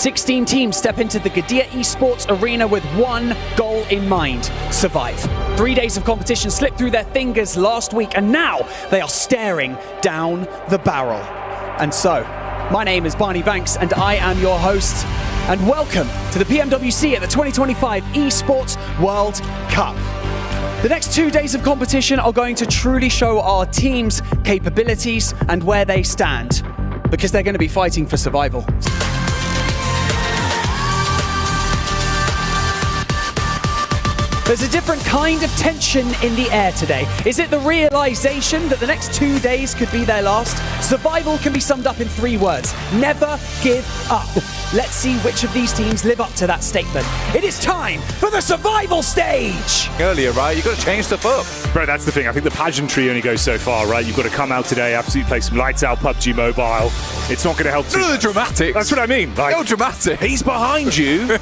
16 teams step into the Gadia Esports arena with one goal in mind: survive. 3 days of competition slipped through their fingers last week, and now they are staring down the barrel. And so, my name is Barney Banks, and I am your host. And welcome to the Pmwc at the 2025 Esports World Cup. The next 2 days of competition are going to truly show our team's capabilities and where they stand, because they're going to be fighting for survival. There's a different kind of tension in the air today. Is it the realization that the next 2 days could be their last? Survival can be summed up in 3 words: never give up. Let's see which of these teams live up to that statement. It is time for the survival stage! Earlier, right? You've got to change stuff up. Bro, that's the thing. I think the pageantry only goes so far, right? You've got to come out today, absolutely play some lights out PUBG Mobile. It's not going to help too None of much. the dramatics. That's what I mean. Like, no dramatics. He's behind you.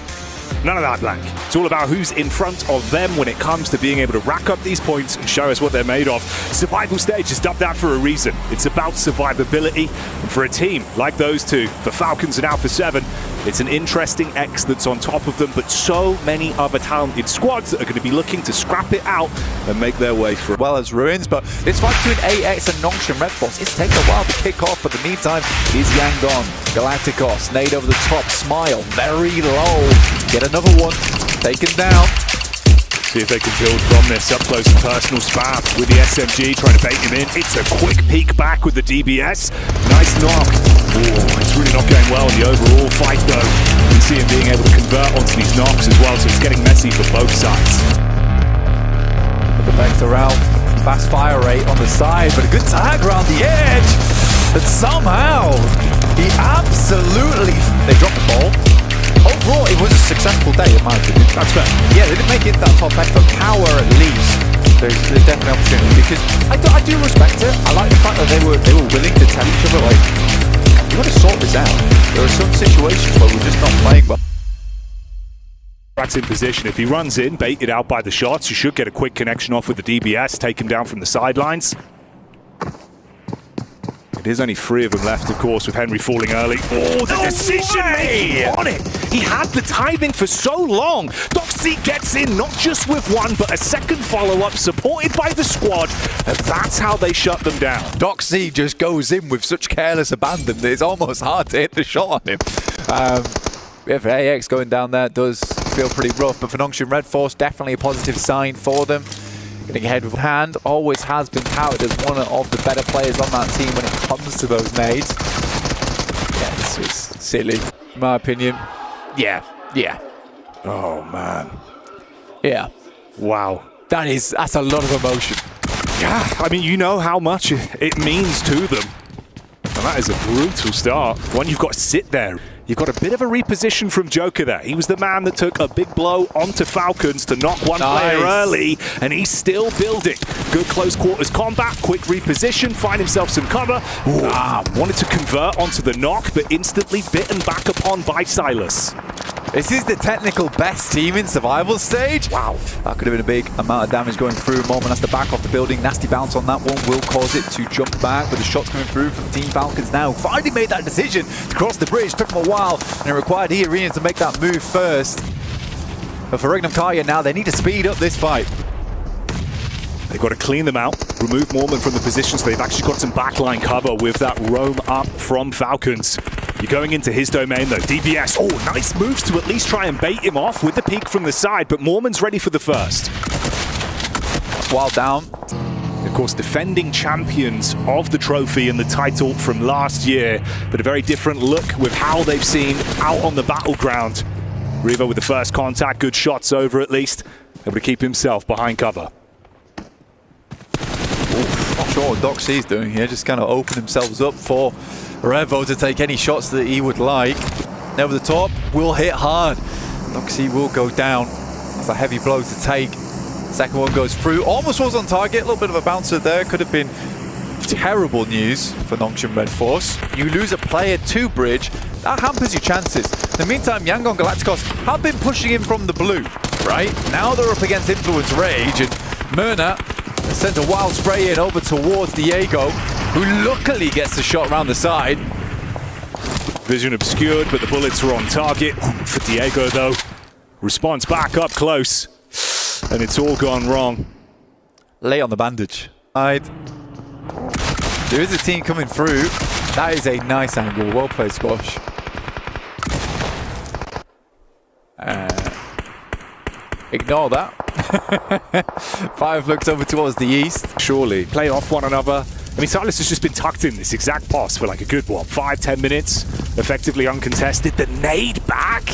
None of that, Blank. It's all about who's in front of them when it comes to being able to rack up these points and show us what they're made of. Survival stage is dubbed that for a reason. It's about survivability. And for a team like those two, for Falcons and Alpha 7, it's an interesting X that's on top of them, but so many other talented squads that are going to be looking to scrap it out and make their way through. Well as Ruins, but this fight between AX and Nongshan Red Force, it's taken a while to kick off, but in the meantime, is Yangon. Galacticos, nade over the top, Smile, very low. Get another one, taken down. See if they can build from this up close and personal spam with the SMG, trying to bait him in. It's a quick peek back with the DBS. Nice knock. Oh, it's really not going well in the overall fight though. You can see him being able to convert onto these knocks as well, so it's getting messy for both sides. The vector out, fast fire rate on the side, but a good tag around the edge. But somehow, he absolutely, they dropped the ball. Overall, it was a successful day, in my opinion. That's fair. Yeah, they didn't make it that top end, but power at least. There's definitely opportunity, because I do respect it. I like the fact that they were willing to tell each other, like, you got to sort this out. There are some situations where we're just not playing well. Rack's in position. If he runs in, baited out by the shots, you should get a quick connection off with the DBS, take him down from the sidelines. There's only 3 of them left, of course, with Henry falling early. Oh, the decision making on it! He had the timing for so long. Doxy gets in, not just with one, but a second follow-up supported by the squad, and that's how they shut them down. Doxy just goes in with such careless abandon that it's almost hard to hit the shot on him. If AX going down there does feel pretty rough, but for Nongshan Red Force, definitely a positive sign for them. Getting ahead with hand, always has been touted as one of the better players on that team when it comes to those nades. Yeah, this was silly, in my opinion. Yeah. Oh, man. Yeah. Wow. That's a lot of emotion. Yeah, I mean, you know how much it means to them. And that is a brutal start. One, you've got to sit there. You've got a bit of a reposition from Joker there. He was the man that took a big blow onto Falcons to knock one player early, and he's still building. Good close quarters combat, quick reposition, find himself some cover. Wanted to convert onto the knock, but instantly bitten back upon by Silas. This is the technical best team in survival stage. Wow, that could have been a big amount of damage going through. Mormon has to back off the building. Nasty bounce on that one will cause it to jump back, with the shots coming through from Team Falcons now. Finally made that decision to cross the bridge. Took them a while, and it required Arena to make that move first. But for Regnum Kaya now, they need to speed up this fight. They've got to clean them out, remove Mormon from the position, so they've actually got some backline cover with that roam up from Falcons. You're going into his domain though. DBS, oh, nice moves to at least try and bait him off with the peek from the side, but Mormon's ready for the first. While down. Of course, defending champions of the trophy and the title from last year, but a very different look with how they've seen out on the battleground. Revo with the first contact, good shots over at least, able to keep himself behind cover. Not sure what Doxy's doing here, just kind of open themselves up for Revo to take any shots that he would like. Over the top, will hit hard. Doxy will go down. That's a heavy blow to take. Second one goes through, almost was on target, a little bit of a bouncer there. Could have been terrible news for Nongshan Red Force. You lose a player to bridge, that hampers your chances. In the meantime, Yangon Galacticos have been pushing in from the blue, right? Now they're up against Influence Rage, and Myrna sent a wild spray in over towards Diego, who luckily gets the shot around the side. Vision obscured, but the bullets were on target. For Diego, though, response back up close. And it's all gone wrong. Lay on the bandage. There is a team coming through. That is a nice angle. Well played, Squash. Ignore that. Five looks over towards the east. Surely play off one another. I mean, Silas has just been tucked in this exact pass for like a good, 5-10 minutes? Effectively uncontested. The nade back.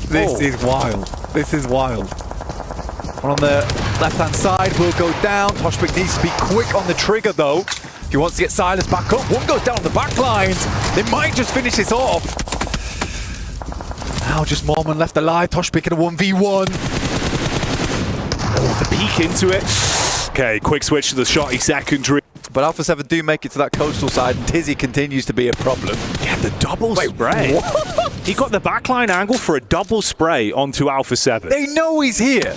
This is wild. This is wild. One on the left-hand side will go down. Toshbek needs to be quick on the trigger, though. If he wants to get Silas back up, one goes down on the back lines. They might just finish this off. Now just Mormon left alive. Toshbek in a 1v1. Oh, the peek into it. Okay, quick switch to the shotty secondary. But Alpha 7 do make it to that coastal side, and Tizzy continues to be a problem. Yeah, the double spray. What? He got the backline angle for a double spray onto Alpha 7. They know he's here.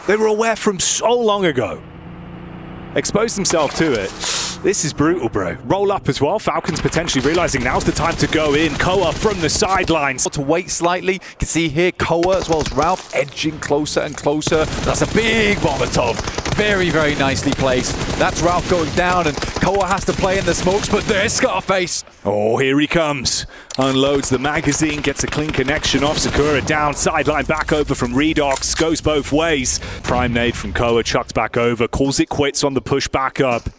They were aware from so long ago. Exposed himself to it. This is brutal, bro. Roll up as well. Falcons potentially realizing now's the time to go in. Koa from the sidelines. To wait slightly. You can see here Koa as well as Ralph edging closer and closer. That's a big Molotov. Very, very nicely placed. That's Ralph going down, and Koa has to play in the smokes, but there's Scarface. Oh, here he comes. Unloads the magazine, gets a clean connection off. Sakura down, sideline back over from Redox. Goes both ways. Prime nade from Koa, chucked back over. Calls it quits on the push back up.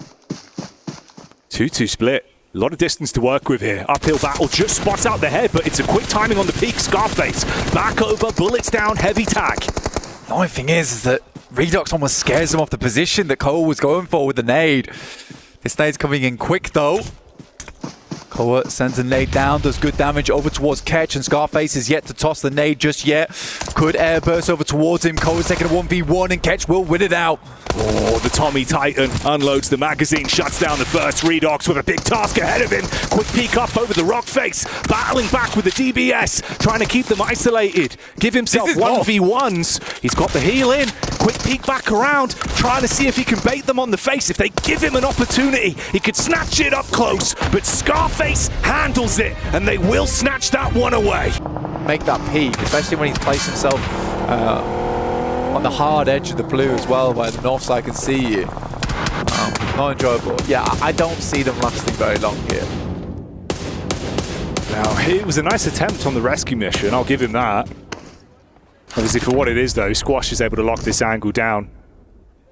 2-2 split. A lot of distance to work with here. Uphill battle, just spots out the head, but it's a quick timing on the peak. Scarface, back over, bullets down, heavy tag. The only thing is that Redox almost scares him off the position that Koa was going for with the nade. This nade's coming in quick, though. Koa sends a nade down, does good damage over towards Ketch, and Scarface is yet to toss the nade just yet. Could air burst over towards him. Koa's taking a 1v1, and Ketch will win it out. Oh, the Tommy Titan unloads the magazine, shuts down the first. Redox with a big task ahead of him. Quick peek up over the rock face, battling back with the DBS, trying to keep them isolated. Give himself 1v1s. He's got the heal in. Quick peek back around, trying to see if he can bait them on the face. If they give him an opportunity, he could snatch it up close, but Scarface handles it, and they will snatch that one away. Make that peak, especially when he's placed himself on the hard edge of the blue as well, where the north side can see you. Not enjoyable. Yeah, I don't see them lasting very long here. Now, it was a nice attempt on the rescue mission, I'll give him that. Obviously, for what it is, though, Squash is able to lock this angle down.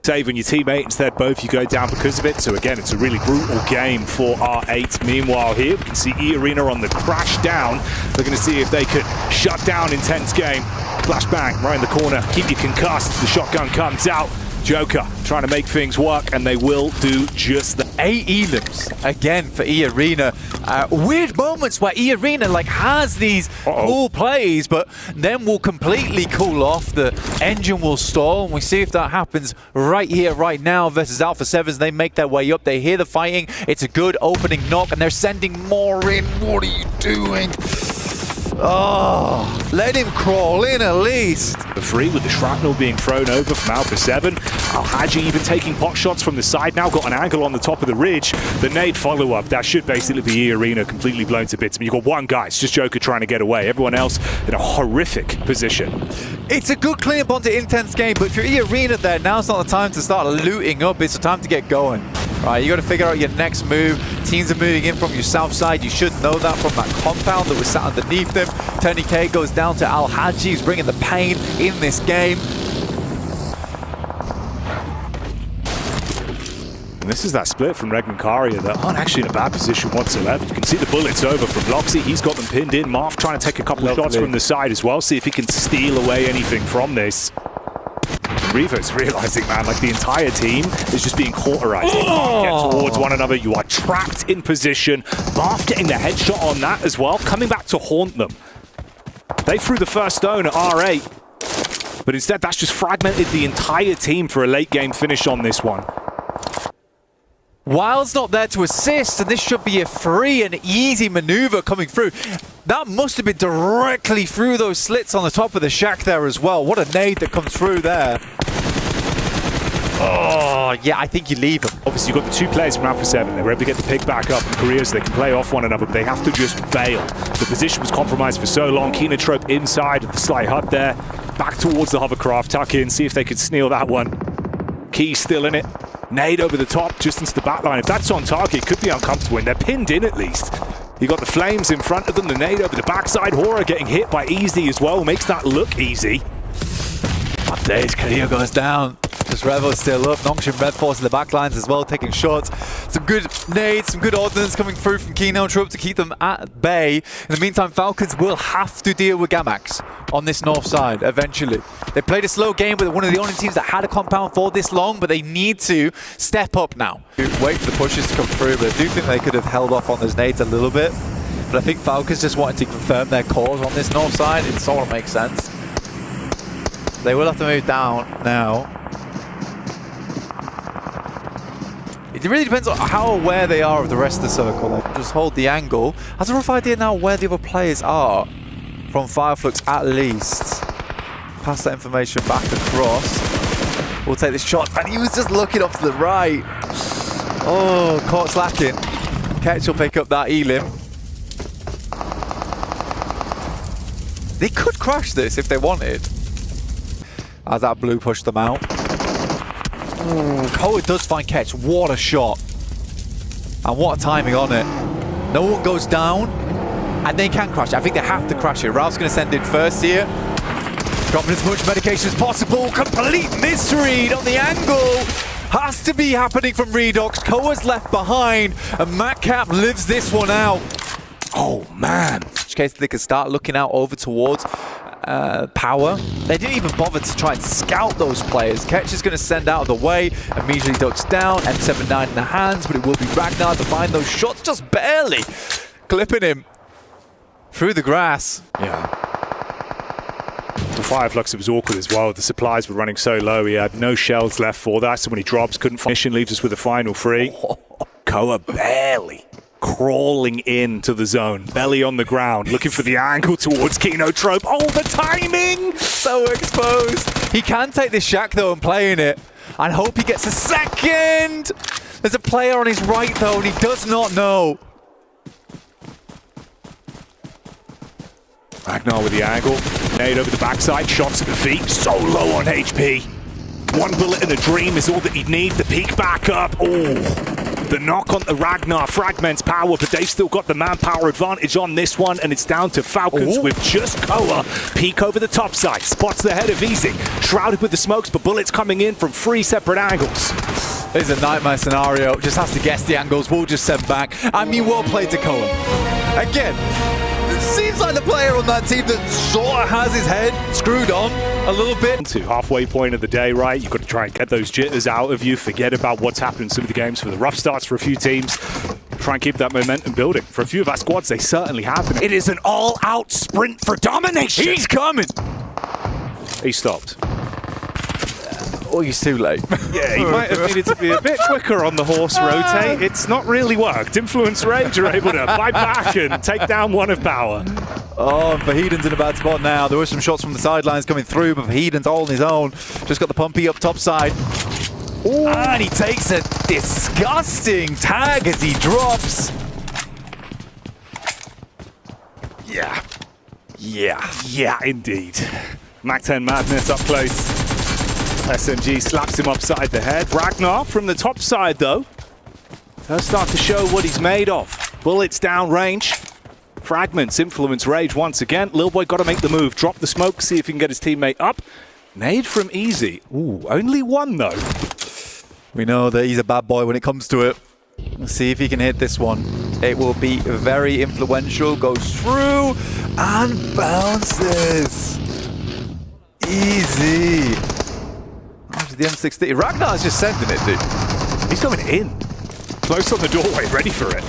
Save on your teammate, instead both you go down because of it. So again, it's a really brutal game for R8. Meanwhile here, we can see E-Arena on the crash down. They're going to see if they could shut down intense game. Flashbang right in the corner, keep you concussed. The shotgun comes out. Joker trying to make things work, and they will do just that. 8 elims again for E-Arena. Weird moments where E-Arena has these cool plays, but then will completely cool off. The engine will stall, and we see if that happens right here, right now versus Alpha 7s. They make their way up. They hear the fighting. It's a good opening knock, and they're sending more in. What are you doing? Oh, let him crawl in at least. The free with the shrapnel being thrown over from Alpha 7. Al-Haji even taking pot shots from the side now, got an angle on the top of the ridge. The nade follow-up, that should basically be E-Arena completely blown to bits. I mean, you've got one guy, it's just Joker trying to get away. Everyone else in a horrific position. It's a good clean up onto intense game, but if you're E-Arena there, now's not the time to start looting up. It's the time to get going. Right, you got to figure out your next move. Teams are moving in from your south side. You should know that from that compound that was sat underneath them. Tony K goes down to Al-Haji, who's bringing the pain in this game. And this is that split from Regnan that aren't actually in a bad position whatsoever. You can see the bullets over from Loxy. He's got them pinned in. Marv trying to take a couple of shots from the side as well. See if he can steal away anything from this. Revo's realizing, man, the entire team is just being cauterized. They can't get towards one another. You are trapped in position. Marv getting the headshot on that as well, coming back to haunt them. They threw the first stone at R8, but instead that's just fragmented the entire team for a late game finish on this one. Wild's not there to assist, and this should be a free and easy maneuver coming through. That must have been directly through those slits on the top of the shack there as well. What a nade that comes through there. Oh, yeah, I think you leave him. Obviously, you've got the two players from Alpha 7. They were able to get the pick back up in careers. They can play off one another, but they have to just bail. The position was compromised for so long. Kenotrope inside of the slight hut there. Back towards the hovercraft. Tuck in, see if they could steal that one. Key's still in it. Nade over the top, just into the back line. If that's on target, it could be uncomfortable, and they're pinned in at least. You got the flames in front of them, the nade over the backside. Horror getting hit by Easy as well, makes that look easy. But Days, Kalia goes down. Just Revo's still up. Nongshim Red Force in the back lines as well, taking shots. Some good nades, some good ordnance coming through from Kenotrope to keep them at bay. In the meantime, Falcons will have to deal with Gamax on this north side eventually. They played a slow game with one of the only teams that had a compound for this long, but they need to step up now. Wait for the pushes to come through, but I do think they could have held off on those nades a little bit. But I think Falcons just wanted to confirm their cause on this north side. It sort of makes sense. They will have to move down now. It really depends on how aware they are of the rest of the circle. Like, just hold the angle. Has a rough idea now where the other players are from Fireflux at least. Pass that information back across. We'll take this shot, and he was just looking off to the right. Oh, caught slacking. Ketch will pick up that Elim. They could crash this if they wanted. As that blue pushed them out. Koa does find Ketch. What a shot. And what a timing on it. No one goes down. And they can crash it. I think they have to crash it. Ralph's going to send in first here. Dropping as much medication as possible. Complete misread on the angle. Has to be happening from Redox. Koa's left behind. And Matcap lives this one out. Oh, man. In which case they can start looking out over towards Power. They didn't even bother to try and scout those players. Ketch is going to send out of the way, immediately ducks down, M79 in the hands, but it will be Ragnar to find those shots just barely clipping him through the grass. Yeah. For Fireflux, it was awkward as well. The supplies were running so low, he had no shells left for that, so when he drops, couldn't finish and leaves us with a final free. Koa barely crawling into the zone, belly on the ground, looking for the angle towards Kenotrope. Oh, the timing! So exposed. He can take this shack though and play in it. And hope he gets a second. There's a player on his right though, and he does not know. Ragnar with the angle. Nade over the backside, shots at the feet. So low on HP. One bullet and a dream is all that he'd need. The peek back up. Oh. The knock on the Ragnar fragments power, but they've still got the manpower advantage on this one, and it's down to Falcons with just Koa. Peek over the top side, spots the head of Easy. Shrouded with the smokes, but bullets coming in from 3 separate angles. This is a nightmare scenario. Just has to guess the angles. We'll just send back. I mean, well played to Koa. Again, it seems like the player on that team that sort of has his head screwed on a little bit. To halfway point of the day, right? You've got to try and get those jitters out of you. Forget about what's happened in some of the games for the rough starts for a few teams. Try and keep that momentum building. For a few of our squads, they certainly have been. It is an all-out sprint for domination. He's coming. He stopped. Oh, he's too late. Yeah, he might have needed to be a bit quicker on the horse rotate. It's not really worked. Influence Rage are able to fight back and take down one of Power. Oh, Vahedon's in a bad spot now. There were some shots from the sidelines coming through, but Vahedon's all on his own. Just got the pumpy up top side. Ooh. And he takes a disgusting tag as he drops. Yeah. Yeah. Yeah, indeed. Mac 10 Madness up close. SMG slaps him upside the head. Ragnar from the top side, though, does start to show what he's made of. Bullets down range. Fragments influence Rage once again. Lil Boy got to make the move. Drop the smoke, see if he can get his teammate up. Nade from Easy. Ooh, only one, though. We know that he's a bad boy when it comes to it. Let's see if he can hit this one. It will be very influential. Goes through and bounces. Easy. The M60. Ragnar's just sending it, dude. He's going in. Close on the doorway, ready for it.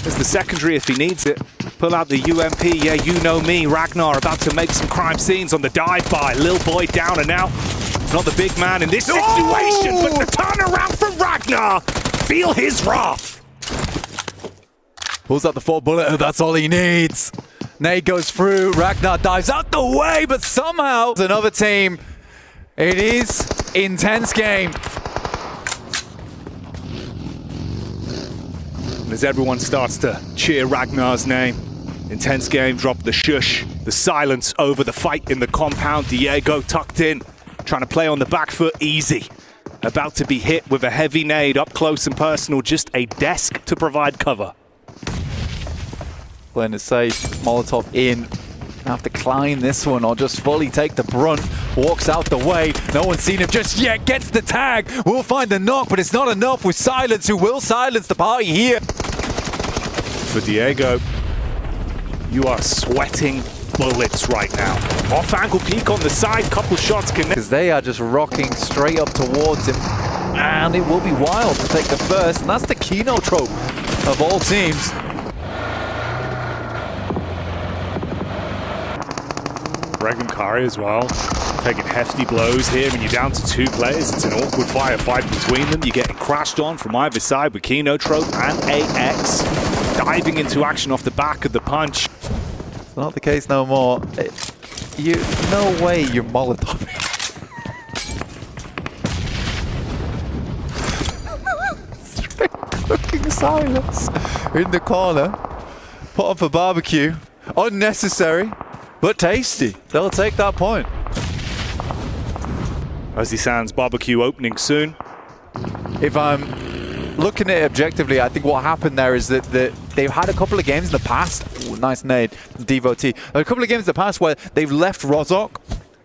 There's the secondary if he needs it. Pull out the UMP, yeah, you know me. Ragnar about to make some crime scenes on the dive-by. Lil Boy down and out. Not the big man in this situation, but the turnaround from Ragnar. Feel his wrath. Pulls out the 4-bullet, that's all he needs. Nade goes through, Ragnar dives out the way, but somehow another team. It is intense game. And as everyone starts to cheer Ragnar's name, intense game, drop the shush, the silence over the fight in the compound. Diego tucked in, trying to play on the back foot, easy. About to be hit with a heavy nade, up close and personal, just a desk to provide cover. Playing it safe, Molotov in. Have to climb this one or just fully take the brunt. Walks out the way. No one's seen him just yet. Gets the tag. We'll find the knock, but it's not enough with Silence, who will silence the party here. For Diego, you are sweating bullets right now. Off angle peak on the side, couple shots connect. Because they are just rocking straight up towards him. And it will be wild to take the first. And that's the Kino trope of all teams. Regan Kari as well, taking hefty blows here, and you're down to 2 players. It's an awkward firefight between them. You're getting crashed on from either side with Kino Trope and AX diving into action off the back of the punch. It's not the case no more. No way you're Molotov. Cooking Silence in the corner. Put on for barbecue. Unnecessary. But tasty. They'll take that point. Ozzy Sands barbecue opening soon. If I'm looking at it objectively, I think what happened there is that they've had a couple of games in the past. Ooh, nice nade, Devotee. A couple of games in the past where they've left Rozhok.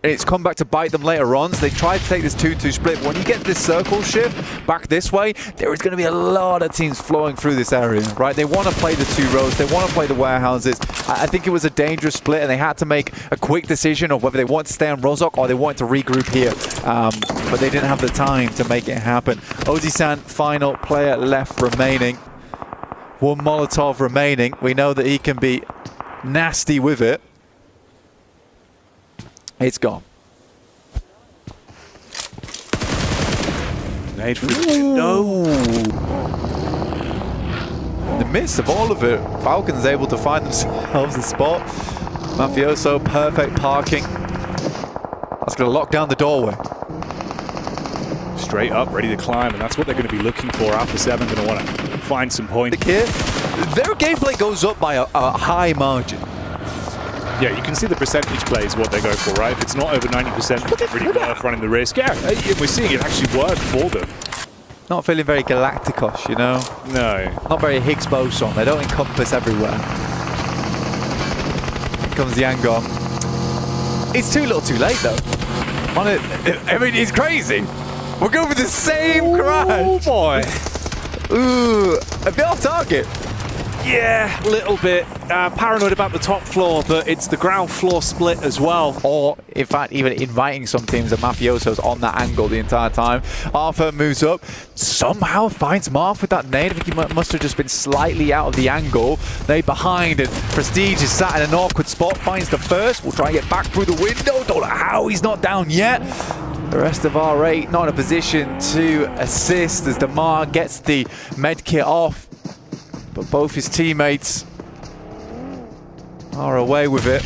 And it's come back to bite them later on. So they tried to take this 2-2 split. When you get this circle shift back this way, there is going to be a lot of teams flowing through this area, right? They want to play the 2 rows. They want to play the warehouses. I think it was a dangerous split, and they had to make a quick decision of whether they want to stay on Rozhok or they want to regroup here. But they didn't have the time to make it happen. Ozzy-san, final player left remaining. 1 Molotov remaining. We know that he can be nasty with it. It's gone. Nade for no. In the midst of all of it, Falcons able to find themselves a spot. Mafioso, perfect parking. That's going to lock down the doorway. Straight up, ready to climb, and that's what they're going to be looking for. Alpha 7 going to want to find some points. Here, their gameplay goes up by a high margin. Yeah, you can see the percentage play is what they go for, right? If it's not over 90%, it's really worth running the risk. Yeah, we're seeing it actually work for them. Not feeling very Galacticos, you know? No. Not very Higgs boson. They don't encompass everywhere. Here comes the Angon. It's too little too late, though. I mean, it's crazy. We're going for the same crash. Oh, boy. Ooh, a bit off target. Yeah, a little bit. Paranoid about the top floor, but it's the ground floor split as well. Or, in fact, even inviting some teams, the Mafiosos on that angle the entire time. Arthur moves up, somehow finds Marth with that nade. I think he must have just been slightly out of the angle. They behind, and Prestige is sat in an awkward spot, finds the first. We'll try and get back through the window. Don't know how he's not down yet. The rest of R8 not in a position to assist as Damar gets the med kit off. But both his teammates are away with it.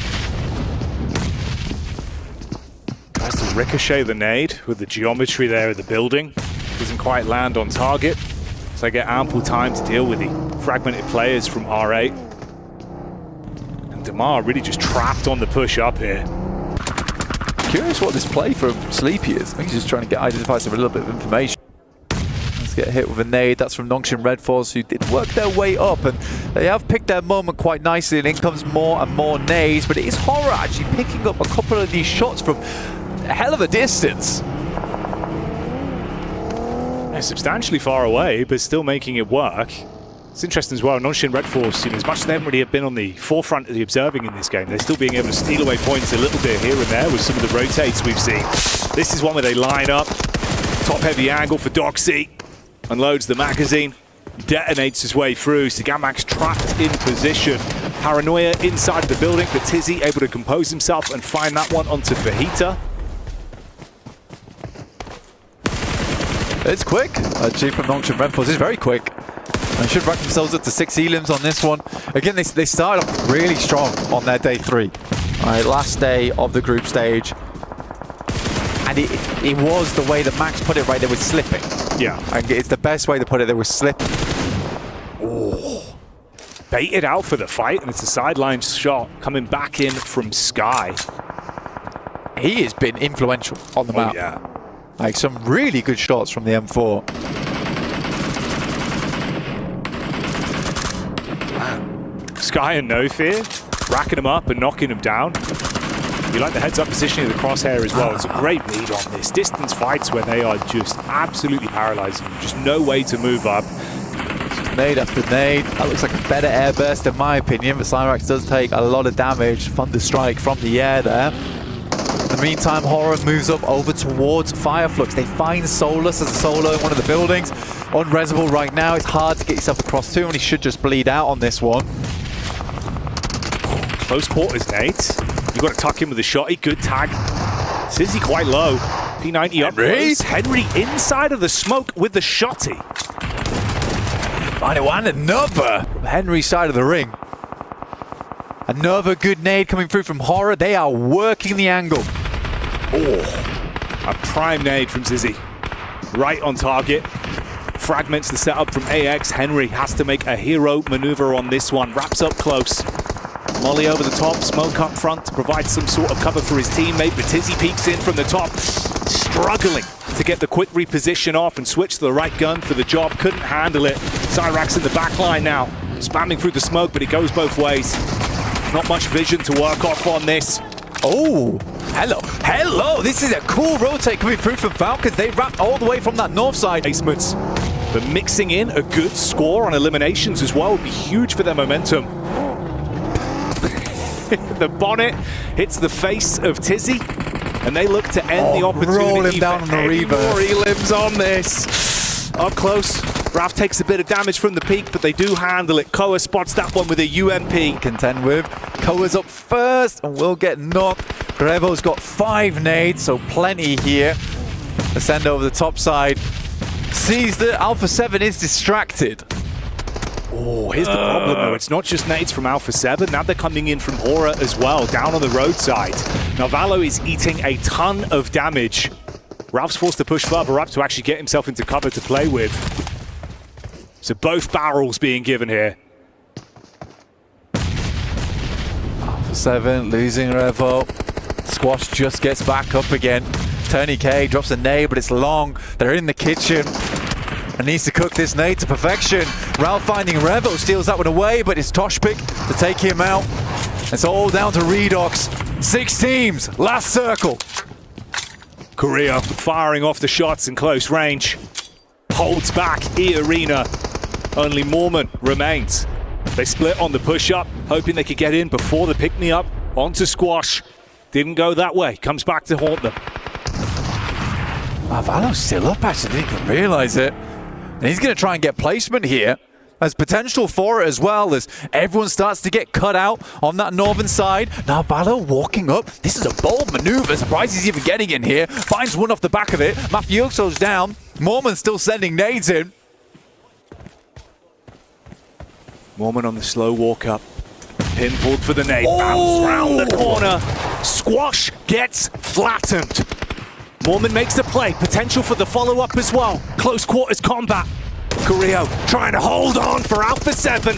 Tries to ricochet the nade with the geometry there of the building. Doesn't quite land on target. So they get ample time to deal with the fragmented players from R8. And Damar really just trapped on the push up here. Curious what this play from Sleepy is. I think he's just trying to identify some a little bit of information. Get hit with a nade. That's from Nongshim Red Force, who did work their way up, and they have picked their moment quite nicely, and in comes more and more nades. But it is Horror actually picking up a couple of these shots from a hell of a distance. They're substantially far away, but still making it work. It's interesting as well, Nongshim Red Force, as much as they haven't really been on the forefront of the observing in this game, they're still being able to steal away points a little bit here and there with some of the rotates we've seen. This is one where they line up, top heavy angle for Doxy. Unloads the magazine, detonates his way through. Sigamax trapped in position. Paranoia inside the building, but Tizzy able to compose himself and find that one onto Fajita. It's quick. Chief from Nongshim Red Force is very quick. They should rack themselves up to 6 elims on this one. Again, they started off really strong on their day 3. All right, last day of the group stage. And it was the way that Max put it, right? They were slipping. Yeah. And it's the best way to put it. They were slipping. Oh. baited out for the fight, and it's a sideline shot coming back in from Sky. He has been influential on the map. Yeah. Like some really good shots from the M4. Sky and No Fear, racking them up and knocking them down. You like the heads-up positioning of the crosshair as well. It's a great read on this. Distance fights where they are just absolutely paralyzing you. Just no way to move up. Nade after nade. That looks like a better air burst in my opinion, but Cyrax does take a lot of damage. Thunderstrike from the air there. In the meantime, Horror moves up over towards Fireflux. They find Solus as a solo in one of the buildings. Unresable right now. It's hard to get yourself across to, and he should just bleed out on this one. Close quarters, Nate. You got to tuck him with a shotty. Good tag. Sizzy quite low. P90 up close. Henry inside of the smoke with the shotty. And another from Henry's side of the ring. Another good nade coming through from Horror. They are working the angle. Oh, a prime nade from Sizzy. Right on target. Fragments the setup from AX. Henry has to make a hero maneuver on this one. Wraps up close. Molly over the top, smoke up front to provide some sort of cover for his teammate, but Tizzy peeks in from the top, struggling to get the quick reposition off and switch to the right gun for the job. Couldn't handle it. Cyrax in the back line now, spamming through the smoke, but it goes both ways. Not much vision to work off on this. Oh, hello. This is a cool rotate coming through from Falcons. They wrapped all the way from that north side. Basements, but mixing in a good score on eliminations as well would be huge for their momentum. The bonnet hits the face of Tizzy, and they look to end the opportunity. Roll him down on the reverse. More elims on this. Up close, Raf takes a bit of damage from the peak, but they do handle it. Koa spots that one with a UMP. Contend with. Koa's up first and will get knocked. Grevo's got 5 nades, so plenty here. Ascend over the top side. Sees that Alpha 7 is distracted. Oh, here's the problem though. It's not just nades from Alpha 7. Now they're coming in from Aura as well, down on the roadside. Now Valo is eating a ton of damage. Ralph's forced to push further up to actually get himself into cover to play with. So both barrels being given here. Alpha 7 losing Revo. Squash just gets back up again. Tony K drops a nade, but it's long. They're in the kitchen. And needs to cook this nade to perfection. Ralph finding Revo, steals that one away, but it's Toshpik to take him out. It's all down to Redox. 6 teams, last circle. Korea firing off the shots in close range. Holds back E-Arena. Only Mormon remains. They split on the push-up, hoping they could get in before the pick-me-up. Onto Squash. Didn't go that way. Comes back to haunt them. Valo's still up, actually. Didn't even realize it. And he's going to try and get placement here. There's potential for it as well as everyone starts to get cut out on that northern side. Now Valo walking up. This is a bold maneuver. Surprised he's even getting in here. Finds one off the back of it. Mafioso's down. Mormon's still sending nades in. Mormon on the slow walk up. Pin pulled for the nade. Bounce round the corner. Squash gets flattened. Mormon makes the play. Potential for the follow-up as well. Close quarters combat. Carrillo trying to hold on for Alpha 7.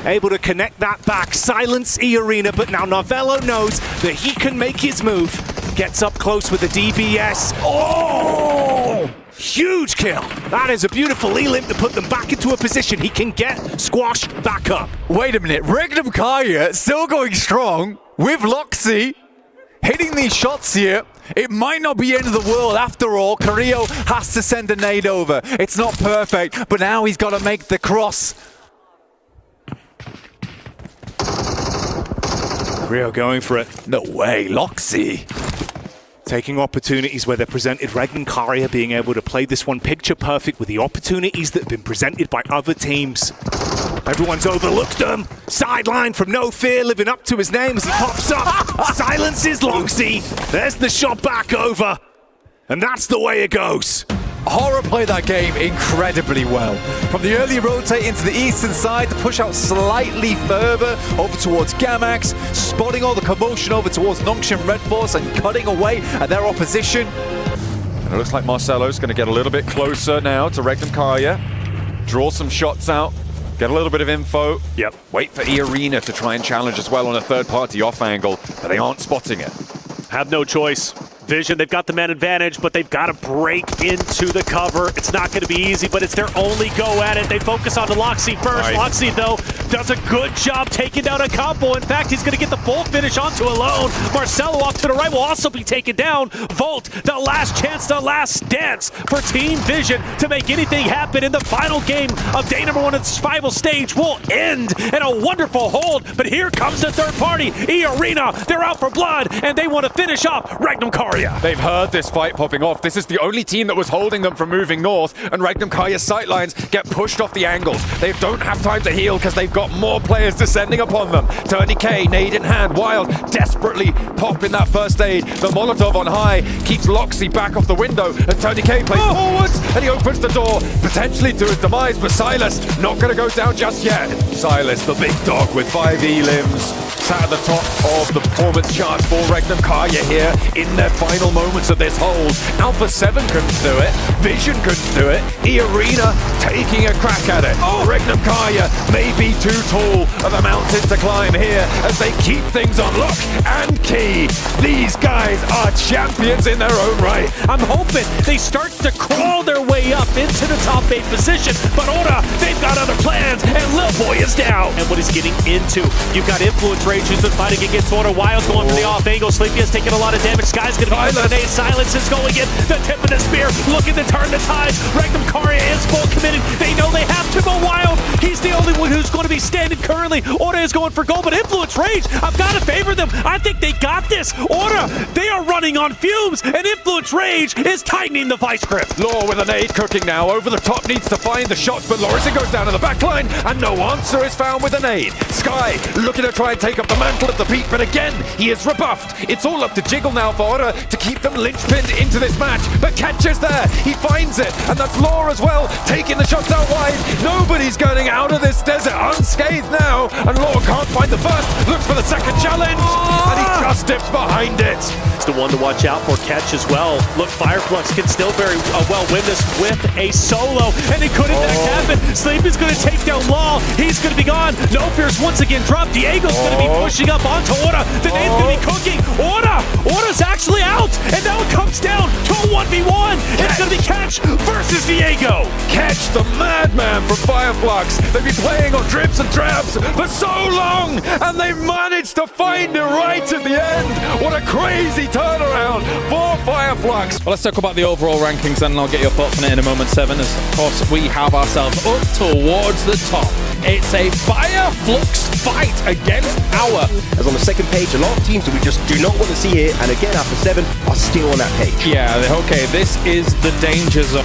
Able to connect that back. Silence E-Arena, but now Novello knows that he can make his move. Gets up close with the DBS. Oh! Huge kill. That is a beautiful E-Limp to put them back into a position. He can get Squash back up. Wait a minute. Regnum Kaya still going strong with Loxy. Hitting these shots here. It might not be the end of the world after all. Carrillo has to send a nade over. It's not perfect, but now he's got to make the cross. Carrillo going for it. No way, Loxy. Taking opportunities where they're presented. Regan Karia being able to play this one picture perfect with the opportunities that have been presented by other teams. Everyone's overlooked them. Sideline from No Fear, living up to his name as he pops up. Silences Loxy. There's the shot back over. And that's the way it goes. Horror played that game incredibly well. From the early rotate into the eastern side, to push out slightly further over towards Gamax, spotting all the commotion over towards Nongshim Red Force and cutting away at their opposition. And it looks like Marcelo's going to get a little bit closer now to Regnum Kaya. Draw some shots out. Get a little bit of info. Yep. Wait for E-Arena to try and challenge as well on a third-party off angle, but they aren't spotting it. Have no choice. Vision, they've got the man advantage, but they've got to break into the cover. It's not going to be easy, but it's their only go at it. They focus on the Loxy first. Right. Loxy, though, does a good job taking down a couple. In fact, he's going to get the full finish onto Alone. Marcelo off to the right will also be taken down. Volt, the last chance, the last dance for Team Vision to make anything happen in the final game of day number 1 of the survival stage will end in a wonderful hold. But here comes the third party, E-Arena. They're out for blood, and they want to finish off Regnum Karya. They've heard this fight popping off. This is the only team that was holding them from moving north, and Regnum Karya's sightlines get pushed off the angles. They don't have time to heal because they've got more players descending upon them. Tony K, nade in hand, Wild desperately popping that first aid. The Molotov on high keeps Loxy back off the window, and Tony K plays forwards, and he opens the door, potentially to his demise, but Silas not going to go down just yet. Silas, the big dog with 5 E-limbs, sat at the top of the performance charts for Regnum Karya here in their final moments of this hold. Alpha 7 couldn't do it, Vision couldn't do it, E-Arena taking a crack at it. Regnum Karya may be too tall of a mountain to climb here as they keep things on lock and key. These guys are champions in their own right. I'm hoping they start to crawl their way up into the top 8 position, but Ora, they've got other plans, and Lil Boy is down. And what he's getting into, you've got Influence Rage who's been fighting against Ora. Wild's going for the off angle. Sleepy has taken a lot of damage. Sky's going to be eliminated. Silence is going in. The tip of the spear, looking to turn the tide. Regnum Karya is full committed. They know they have to go Wild. He's the only one who's going to be standing currently. Ora is going for gold, but Influence Rage, I've got to favor them. I think they got this. Ora, they are running on fumes, and Influence Rage is tightening the vice grip. Law with a nade cooking now. Over the top needs to find the shots, but Lorison goes down to the back line, and no answer is found with a nade. Sky looking to try and take up the mantle of the beat, but again, he is rebuffed. It's all up to Jiggle now for Ora to keep them linchpinned into this match, but Catch is there. He finds it, and that's Law as well, taking the shots out wide. Nobody's getting out of this desert unscathed now, and Law can't find the first, looks for the second challenge, and he just dips behind it. It's the one to watch out for. Catch as well. Look, Fireflux can still very well win this with a solo, and it couldn't happen. Sleepy's going to take down Law. He's going to be gone. No Fears once again dropped. Diego's going to be pushing up onto Ora. The nade's going to be cooking. Ora's actually out, and now it comes down to a 1v1. It's going to be Catch versus Diego. Catch, the madman from Fireflux. They've been playing on drips and drabs for so long, and they managed to find it right at the end. What a crazy turnaround for Fireflux. Well, let's talk about the overall rankings then, and I'll get your thoughts on it in a moment, Seven. As of course, we have ourselves up towards the top. It's a Fireflux fight against our. As on the second page, a lot of teams that we just do not want to see here, and again, after 7, are still on that page. Yeah, okay, this is the danger zone.